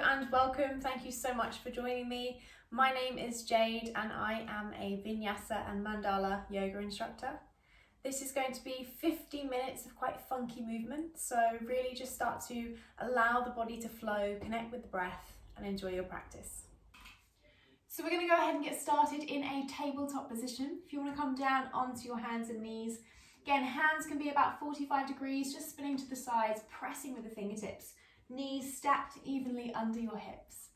and welcome. Thank you so much for joining me. My name is Jade and I am a Vinyasa and Mandala yoga instructor. This is going to be 50 minutes of quite funky movement, so really just start to allow the body to flow, connect with the breath and enjoy your practice. So we're going to go ahead and get started in a tabletop position. If you want to come down onto your hands and knees, again, hands can be about 45 degrees, just spinning to the sides, pressing with the fingertips. Knees stacked evenly under your hips.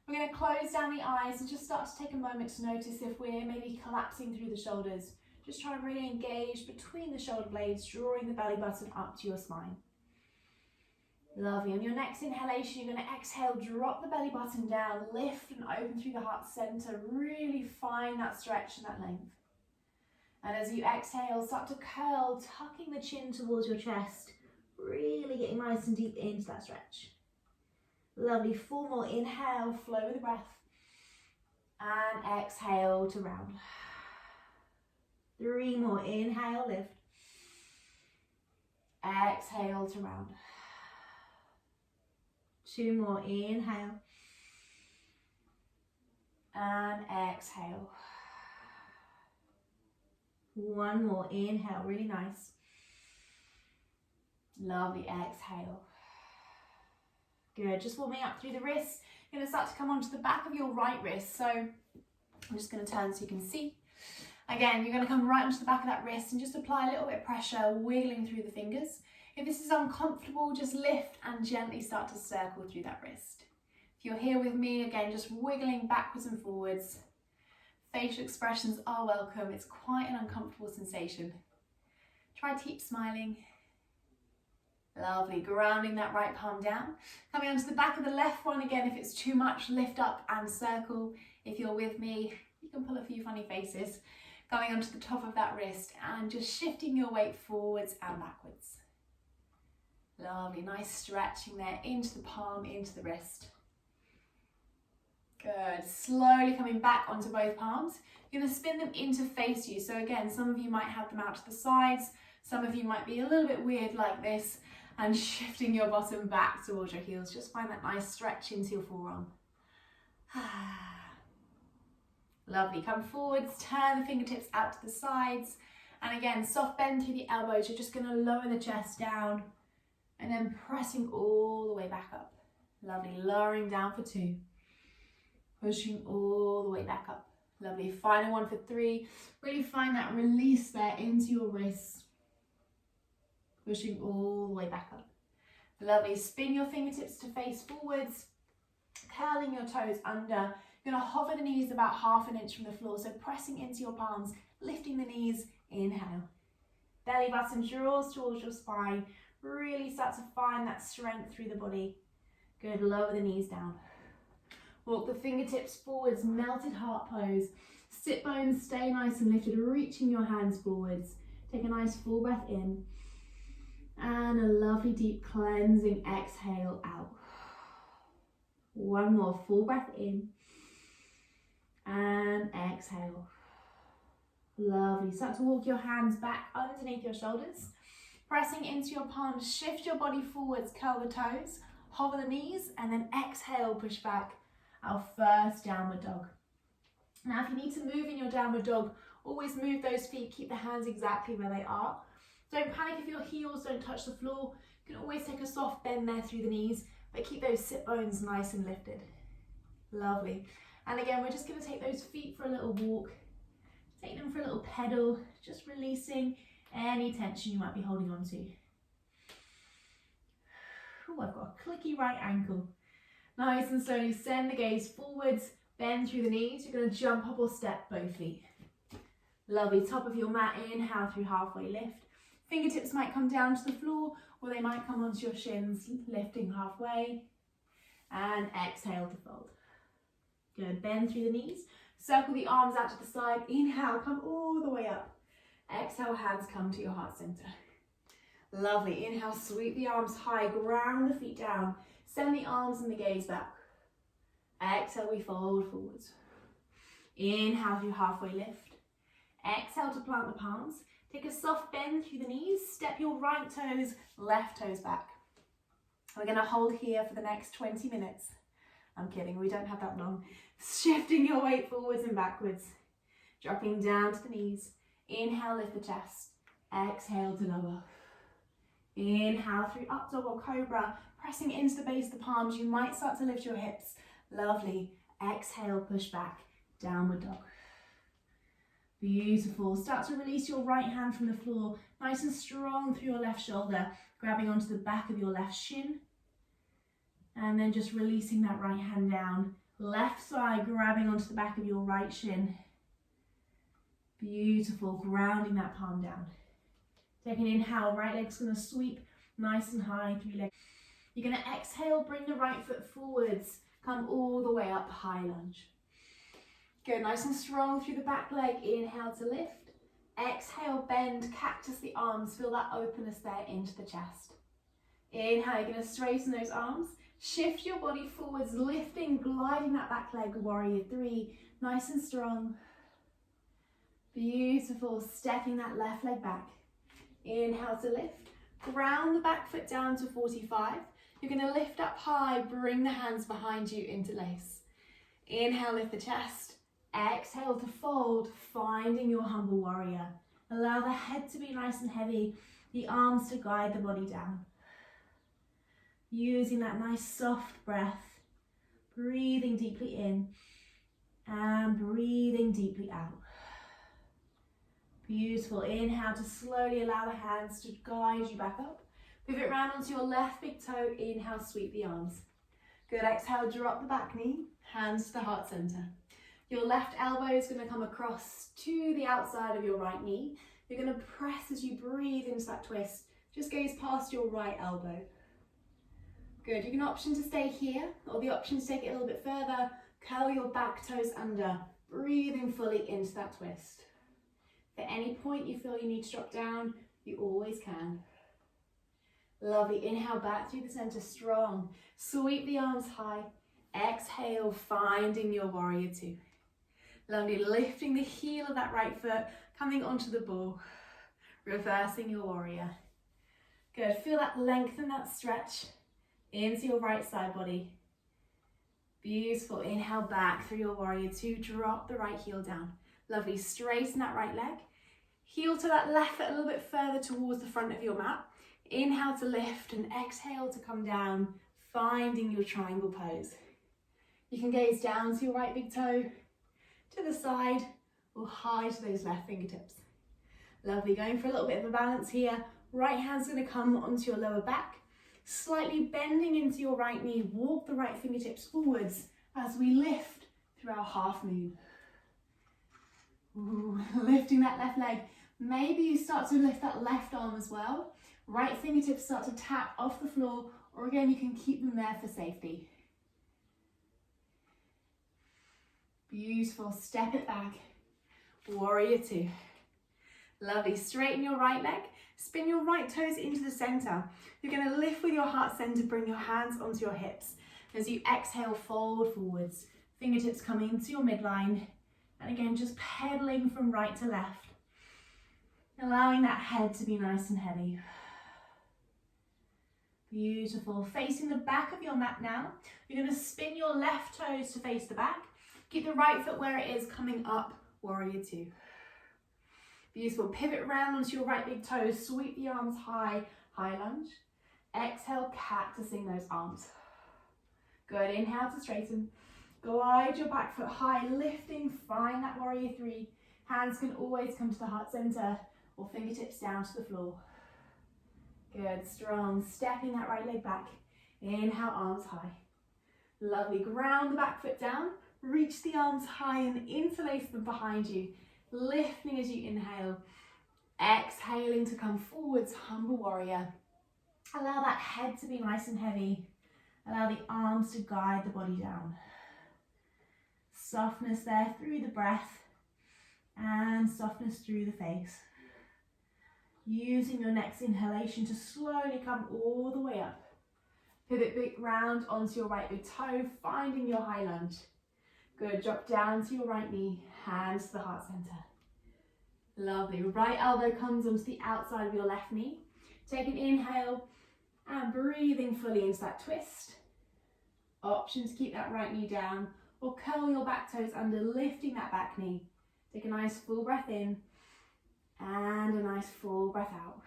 We're going to close down the eyes and just start to take a moment to notice if we're maybe collapsing through the shoulders. Just try to really engage between the shoulder blades, drawing the belly button up to your spine. Lovely. On your next inhalation, you're going to exhale, drop the belly button down, lift and open through the heart center. Really find that stretch and that length. And as you exhale, start to curl, tucking the chin towards your chest. Really getting nice and deep into that stretch. Lovely. 4 more. Inhale, flow with the breath. And exhale to round. 3 more. Inhale, lift. Exhale to round. 2 more. Inhale. And exhale. 1 more. Inhale. Really nice. Lovely, exhale. Good, just warming up through the wrists. You're going to start to come onto the back of your right wrist. So I'm just going to turn so you can see. Again, you're going to come right onto the back of that wrist and just apply a little bit of pressure, wiggling through the fingers. If this is uncomfortable, just lift and gently start to circle through that wrist. If you're here with me, again, just wiggling backwards and forwards. Facial expressions are welcome. It's quite an uncomfortable sensation. Try to keep smiling. Lovely, grounding that right palm down. Coming onto the back of the left one again, if it's too much, lift up and circle. If you're with me, you can pull a few funny faces. Going onto the top of that wrist and just shifting your weight forwards and backwards. Lovely, nice stretching there into the palm, into the wrist. Good, slowly coming back onto both palms. You're going to spin them in to face you. So again, some of you might have them out to the sides. Some of you might be a little bit weird like this. And shifting your bottom back towards your heels. Just find that nice stretch into your forearm. Lovely. Come forwards, turn the fingertips out to the sides. And again, soft bend through the elbows. You're just going to lower the chest down. And then pressing all the way back up. Lovely. Lowering down for 2. Pushing all the way back up. Lovely. Final one for 3. Really find that release there into your wrists. Pushing all the way back up. Lovely. Spin your fingertips to face forwards. Curling your toes under. You're going to hover the knees about 1/2 inch from the floor. So pressing into your palms, lifting the knees. Inhale. Belly button draws towards your spine. Really start to find that strength through the body. Good. Lower the knees down. Walk the fingertips forwards. Melted heart pose. Sit bones stay nice and lifted. Reaching your hands forwards. Take a nice full breath in. And a lovely deep cleansing exhale out. 1 more full breath in. And exhale. Lovely. Start to walk your hands back underneath your shoulders. Pressing into your palms, shift your body forwards, curl the toes, hover the knees, and then exhale, push back. Our first downward dog. Now, if you need to move in your downward dog, always move those feet, keep the hands exactly where they are. Don't panic if your heels don't touch the floor. You can always take a soft bend there through the knees, but keep those sit bones nice and lifted. Lovely. And again, we're just going to take those feet for a little walk. Take them for a little pedal, just releasing any tension you might be holding on to. Ooh, I've got a clicky right ankle. Nice and slowly send the gaze forwards, bend through the knees. You're going to jump up or step both feet. Lovely. Top of your mat, inhale through halfway lift. Fingertips might come down to the floor or they might come onto your shins, lifting halfway. And exhale to fold. Good, bend through the knees. Circle the arms out to the side. Inhale, come all the way up. Exhale, hands come to your heart center. Lovely. Inhale, sweep the arms high, ground the feet down. Send the arms and the gaze back. Exhale, we fold forwards. Inhale through halfway lift. Exhale to plant the palms. Take a soft bend through the knees. Step your right toes, left toes back. We're going to hold here for the next 20 minutes. I'm kidding, we don't have that long. Shifting your weight forwards and backwards. Dropping down to the knees. Inhale, lift the chest. Exhale to lower. Inhale through up dog or cobra, pressing into the base of the palms. You might start to lift your hips. Lovely. Exhale, push back. Downward dog. Beautiful. Start to release your right hand from the floor, nice and strong through your left shoulder, grabbing onto the back of your left shin. And then just releasing that right hand down. Left side, grabbing onto the back of your right shin. Beautiful. Grounding that palm down. Take an inhale, right leg's going to sweep nice and high through your legs. You're going to exhale, bring the right foot forwards, come all the way up, high lunge. Good, nice and strong through the back leg. Inhale to lift. Exhale, bend, cactus the arms. Feel that openness there into the chest. Inhale, you're going to straighten those arms. Shift your body forwards, lifting, gliding that back leg. Warrior three, nice and strong. Beautiful, stepping that left leg back. Inhale to lift. Ground the back foot down to 45. You're going to lift up high, bring the hands behind you, interlace. Inhale, lift the chest. Exhale to fold, finding your humble warrior. Allow the head to be nice and heavy, the arms to guide the body down. Using that nice soft breath, breathing deeply in and breathing deeply out. Beautiful. Inhale to slowly allow the hands to guide you back up. Pivot around onto your left big toe. Inhale, sweep the arms. Good. Exhale, drop the back knee, hands to the heart center. Your left elbow is going to come across to the outside of your right knee. You're going to press as you breathe into that twist. Just gaze past your right elbow. Good. You can option to stay here, or the option to take it a little bit further. Curl your back toes under, breathing fully into that twist. If at any point you feel you need to drop down, you always can. Lovely. Inhale back through the center, strong. Sweep the arms high. Exhale, finding your warrior two. Lovely. Lifting the heel of that right foot, coming onto the ball. Reversing your warrior. Good. Feel that lengthen, that stretch into your right side body. Beautiful. Inhale back through your warrior two. Drop the right heel down. Lovely. Straighten that right leg. Heel to that left foot a little bit further towards the front of your mat. Inhale to lift and exhale to come down, finding your triangle pose. You can gaze down to your right big toe, to the side, or high to those left fingertips. Lovely. Going for a little bit of a balance here. Right hand's going to come onto your lower back. Slightly bending into your right knee. Walk the right fingertips forwards as we lift through our half moon. Ooh, lifting that left leg. Maybe you start to lift that left arm as well. Right fingertips start to tap off the floor, or again, you can keep them there for safety. Beautiful. Step it back. Warrior two. Lovely. Straighten your right leg. Spin your right toes into the center. You're going to lift with your heart center. Bring your hands onto your hips. As you exhale, fold forwards. Fingertips coming into your midline. And again, just pedaling from right to left. Allowing that head to be nice and heavy. Beautiful. Facing the back of your mat now. You're going to spin your left toes to face the back. Keep the right foot where it is, coming up, warrior two. Beautiful. Pivot around onto your right big toe. Sweep the arms high, high lunge. Exhale, cactusing those arms. Good. Inhale to straighten. Glide your back foot high, lifting, find that warrior three. Hands can always come to the heart center or fingertips down to the floor. Good, strong. Stepping that right leg back. Inhale, arms high. Lovely. Ground the back foot down. Reach the arms high and interlace them behind you. Lifting as you inhale. Exhaling to come forwards, humble warrior. Allow that head to be nice and heavy. Allow the arms to guide the body down. Softness there through the breath and softness through the face. Using your next inhalation to slowly come all the way up. Pivot big round onto your right big toe, finding your high lunge. Good, drop down to your right knee, hands to the heart center. Lovely, right elbow comes onto the outside of your left knee. Take an inhale and breathing fully into that twist. Option to keep that right knee down or curl your back toes under, lifting that back knee. Take a nice full breath in and a nice full breath out.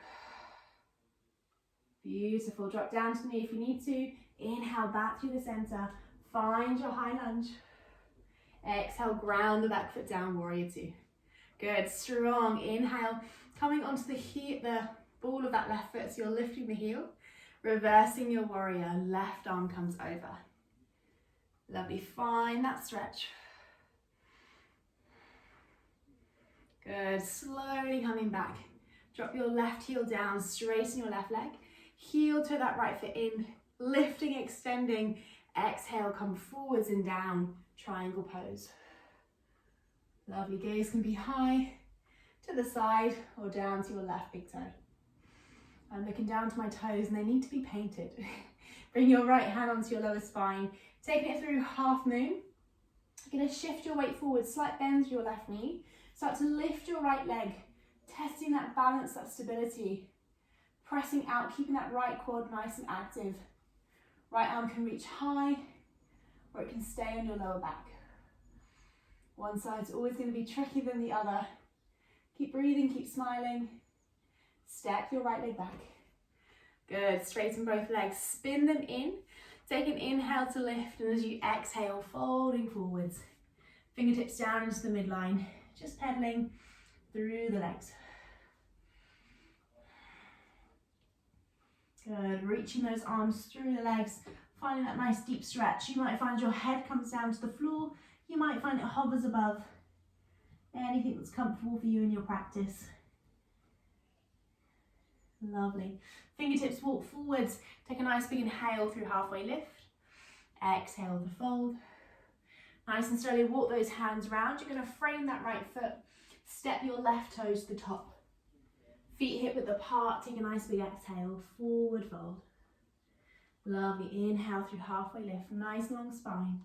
Beautiful. Drop down to the knee if you need to. Inhale back through the center. Find your high lunge. Exhale, ground the back foot down, warrior two. Good, strong. Inhale, coming onto the ball of that left foot, so you're lifting the heel. Reversing your warrior, left arm comes over. Lovely, find that stretch. Good, slowly coming back. Drop your left heel down, straighten your left leg. Heel to that right foot in, lifting, extending. Exhale, come forwards and down, triangle pose. Lovely, gaze can be high to the side or down to your left big toe. I'm looking down to my toes and they need to be painted. Bring your right hand onto your lower spine, taking it through half moon. You're going to shift your weight forward, slight bend through your left knee. Start to lift your right leg, testing that balance, that stability. Pressing out, keeping that right quad nice and active. Right arm can reach high, or it can stay on your lower back. One side's always going to be trickier than the other. Keep breathing, keep smiling. Step your right leg back. Good, straighten both legs, spin them in. Take an inhale to lift, and as you exhale, folding forwards. Fingertips down into the midline, just pedaling through the legs. Good, reaching those arms through the legs, finding that nice deep stretch. You might find your head comes down to the floor. You might find it hovers above. Anything that's comfortable for you in your practice. Lovely. Fingertips walk forwards. Take a nice big inhale through halfway lift. Exhale to fold. Nice and slowly walk those hands round. You're going to frame that right foot. Step your left toes to the top. Feet hip width apart. Take a nice big exhale. Forward fold. Lovely. Inhale through halfway lift. Nice long spine.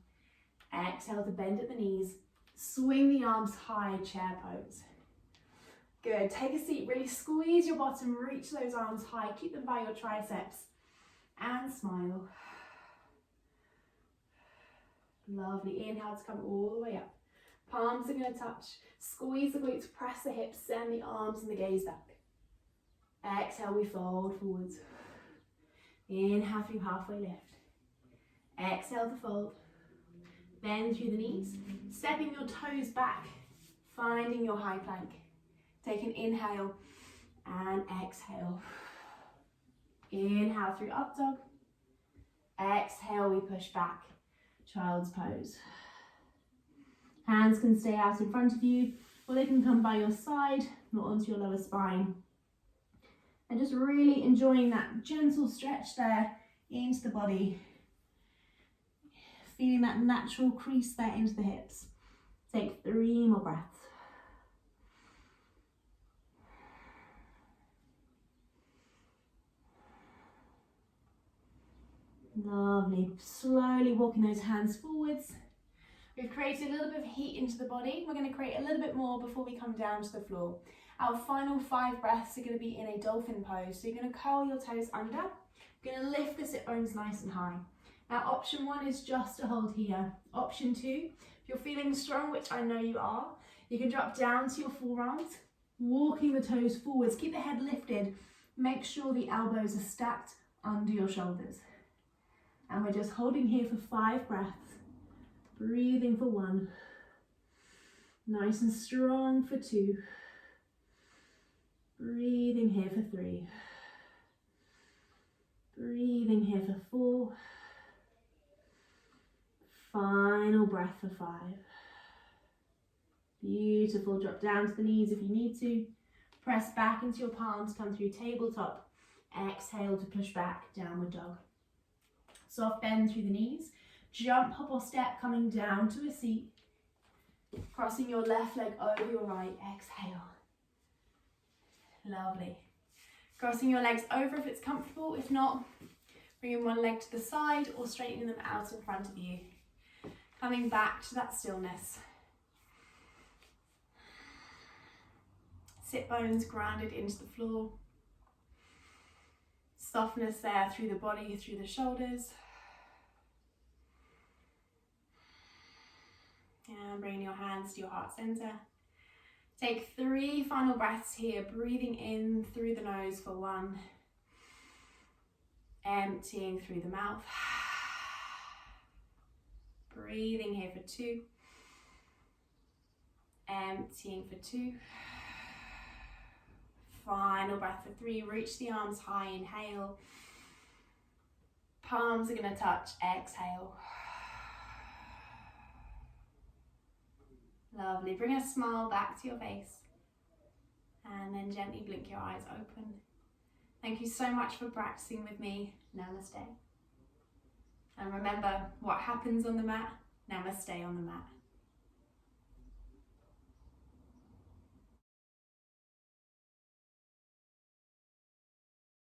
Exhale to bend at the knees. Swing the arms high, chair pose. Good. Take a seat. Really squeeze your bottom. Reach those arms high. Keep them by your triceps. And smile. Lovely. Inhale to come all the way up. Palms are going to touch. Squeeze the glutes. Press the hips. Send the arms and the gaze back. Exhale, we fold forwards. Inhale through halfway lift. Exhale to fold. Bend through the knees. Stepping your toes back. Finding your high plank. Take an inhale and exhale. Inhale through up dog. Exhale, we push back. Child's pose. Hands can stay out in front of you, or they can come by your side, not onto your lower spine. And just really enjoying that gentle stretch there into the body. Feeling that natural crease there into the hips. Take 3 more breaths. Lovely. Slowly walking those hands forwards. We've created a little bit of heat into the body. We're going to create a little bit more before we come down to the floor. Our final 5 breaths are going to be in a dolphin pose. So you're going to curl your toes under. You're going to lift the sit bones nice and high. Now option 1 is just to hold here. Option 2, if you're feeling strong, which I know you are, you can drop down to your forearms, walking the toes forwards. Keep the head lifted. Make sure the elbows are stacked under your shoulders. And we're just holding here for 5 breaths. Breathing for 1. Nice and strong for 2. Breathing here for 3. Breathing here for 4. Final breath for 5. Beautiful. Drop down to the knees if you need to. Press back into your palms, come through tabletop. Exhale to push back, downward dog. Soft bend through the knees. Jump, hop or step, coming down to a seat. Crossing your left leg over your right. Exhale. Lovely. Crossing your legs over if it's comfortable. If not, bringing one leg to the side or straightening them out in front of you. Coming back to that stillness. Sit bones grounded into the floor. Softness there through the body, through the shoulders. And bring your hands to your heart center. Take 3 final breaths here, breathing in through the nose for 1, emptying through the mouth, breathing here for 2, emptying for 2, final breath for 3, reach the arms high, inhale, palms are going to touch, exhale. Lovely, bring a smile back to your face and then gently blink your eyes open. Thank you so much for practicing with me. Namaste. And remember, what happens on the mat, namaste on the mat.